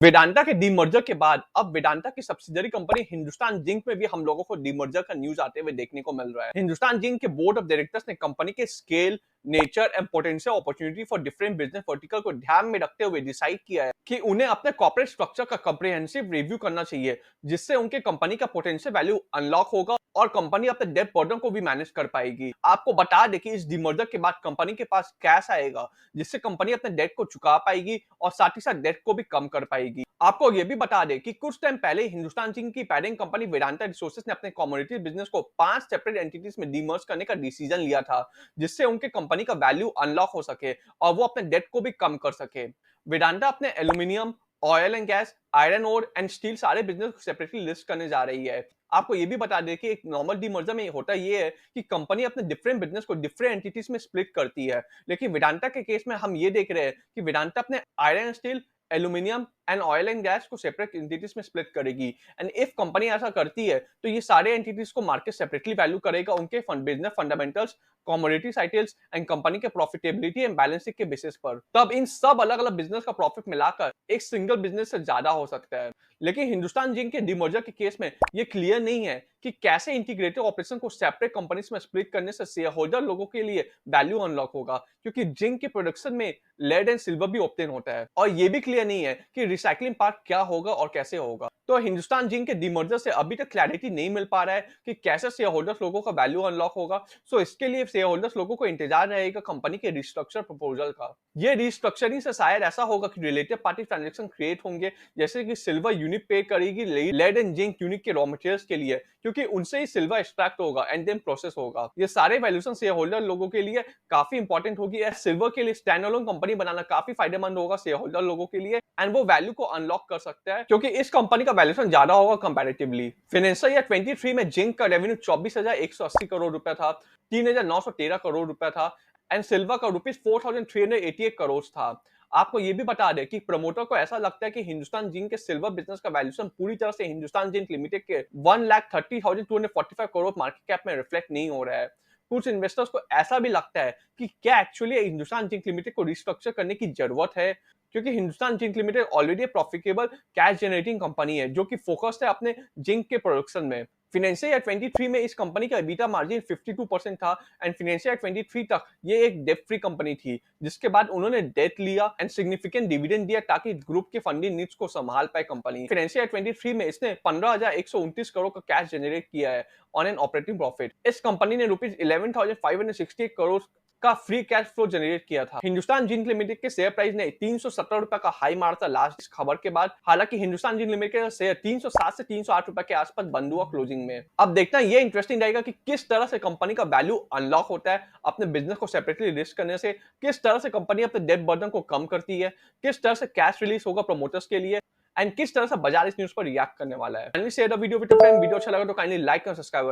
वेदांता के डीमर्जर के बाद अब वेदांता की सब्सिडियरी कंपनी हिंदुस्तान जिंक में भी हम लोगों को डीमर्जर का न्यूज आते हुए देखने को मिल रहा है। हिंदुस्तान जिंक के बोर्ड ऑफ डायरेक्टर्स ने कंपनी के scale, nature and potential opportunity for different business vertical को ध्यान में रखते हुए डिसाइड किया है कि उन्हें अपने कॉर्पोरेट स्ट्रक्चर का कॉम्प्रिहेंसिव रिव्यू करना चाहिए, जिससे उनके कंपनी का पोटेंशियल वैल्यू अनलॉक होगा और कंपनी अपने डेट बर्डन को भी मैनेज कर पाएगी। आपको बता दें कि इस डीमर्जर के बाद कंपनी के पास कैश आएगा, जिससे कंपनी अपने डेट को चुका पाएगी और साथ ही साथ डेट को भी कम कर पाएगी। आपको ये भी बता दें कि कुछ टाइम पहले हिंदुस्तान जिंक की पेरेंट कंपनी वेदांता रिसोर्सेज ने अपने कमोडिटी बिजनेस को 5 सेपरेट एंटिटीज में डीमर्ज करने का डिसीजन लिया था, जिससे उनके कंपनी का वैल्यू अनलॉक हो सके और वो अपने डेट को भी कम कर सके। वेदांता अपने aluminium, oil and gas, iron ore and steel सारे बिजनेस को सेपरेटली लिस्ट करने जा रही है। आपको ये भी बता दें कि एक नॉर्मल डीमर्जर में होता ये है कि कंपनी अपने डिफरेंट बिजनेस को डिफरेंट एंटिटीज में स्प्लिट करती है, लेकिन वेदांता के केस में हम ये देख रहे हैं कि वेदांता अपने iron and steel, aluminium and oil and gas को सेपरेट एंटिटीज में स्प्लिट करेगी। एंड इफ कंपनी ऐसा करती है तो ये सारे एंटिटीज को मार्केट सेपरेटली वैल्यू करेगा उनके business fundamentals, commodity cycles and company के प्रॉफिटेबिलिटी एंड बैलेंस शीट के बेसिस पर। तब इन सब अलग अलग बिजनेस का प्रॉफिट मिलाकर एक सिंगल बिजनेस से ज्यादा हो सकता है। लेकिन हिंदुस्तान जिंक के डीमर्जर के केस में ये क्लियर नहीं है कि कैसे इंटीग्रेटेड ऑपरेशन को सेपरेट कंपनीज में स्प्लिट करने से शेयर होल्डर लोगों के लिए वैल्यू अनलॉक होगा, क्योंकि जिंक के प्रोडक्शन में लेड एंड सिल्वर भी ऑब्टेन होता है और ये भी क्लियर नहीं है कि रिसाइकलिंग पार्ट क्या होगा और कैसे होगा। तो हिंदुस्तान जिंक के डीमर्जर से अभी तक क्लैरिटी नहीं मिल पा रहा है कि कैसे शेयर होल्डर्स लोगों का वैल्यू अनलॉक होगा। सो इसके लिए शेयर होल्डर्स लोगों को इंतजार रहेगा कंपनी के रिस्ट्रक्चर प्रपोजल का। ये रिस्ट्रक्चरिंग से शायद ऐसा होगा कि रिलेटेड पार्टी ट्रांजैक्शन क्रिएट होंगे, जैसे कि सिल्वर यूनिट पे करेगी लेड एंड जिंक यूनिट के रॉ मटेरियल्स के लिए, क्योंकि उनसे ही सिल्वर एक्सट्रैक्ट होगा एंड देन प्रोसेस होगा। ये सारे वैल्यूएशन शेयर होल्डर लोगों के लिए काफी इंपॉर्टेंट होगी। सिल्वर के लिए स्टैंड अलोन कंपनी बनाना काफी फायदेमंद होगा शेयर होल्डर लोगों के लिए एंड वो वैल्यू को अनलॉक कर सकता है, क्योंकि इस कंपनी का वैल्यूएशन ज्यादा होगा कंपैरेटिवली। फाइनेंशियल ईयर 23 में जिंक का रेवेन्यू 24,180 करोड़ रुपया था, 3,913 करोड़ रुपया था एंड सिल्वर का रुपीज 4,388 करोड़ था। आपको ये भी बता दें कि प्रमोटर को ऐसा लगता है कि हिंदुस्तान जिंक के सिल्वर बिजनेस का वैल्यूएशन पूरी तरह से हिंदुस्तान जिंक लिमिटेड के 1,30,245 करोड़ मार्केट कैप में रिफ्लेक्ट नहीं हो रहा है। कुछ इन्वेस्टर्स को ऐसा भी लगता है कि क्या एक्चुअली हिंदुस्तान जिंक लिमिटेड को रिस्ट्रक्चर करने की जरूरत है, क्योंकि Hindustan zinc limited already profitable cash generating company है जो कि फोकस्ड है अपने जिंक के प्रोडक्शन में। फाइनेंशियल ईयर 23 में इस कंपनी का EBITDA मार्जिन 52% था एंड फाइनेंशियल ईयर 23 तक ये एक डेट फ्री कंपनी थी, जिसके बाद उन्होंने डेट लिया एंड सिग्निफिकेंट डिविडेंड दिया ताकि ग्रुप के फंडिंग नीड्स को संभाल पाए कंपनी। फाइनेंशियल ईयर 23 में इसने 15,129 करोड़ का कैश जनरेट किया है ऑन एन ऑपरेटिंग प्रॉफिट। इस कंपनी ने रुपीज 11,568 करोड़ का फ्री कैश फ्लो जनरेट किया था। हिंदुस्तान जिंक लिमिटेड के शेयर प्राइस ने 317 रुपए का हाई मारा था लास्ट खबर के बाद। हालांकि हिंदुस्तान जिंक लिमिटेड का शेयर 307 से 308 रुपए के आसपास बंद हुआ क्लोजिंग में। अब देखना ये इंटरेस्टिंग रहेगा कि किस तरह से कंपनी का वैल्यू अनलॉक होता है अपने बिजनेस को सेपरेटली लिस्ट करने से, किस तरह से कंपनी अपने डेट बर्डन को कम करती है, किस तरह से कैश रिलीज होगा प्रमोटर्स के लिए एंड किस तरह से बाजार इस न्यूज पर रिएक्ट करने वाला है। वीडियो अच्छा लगा तो काइंडली लाइक और सब्सक्राइब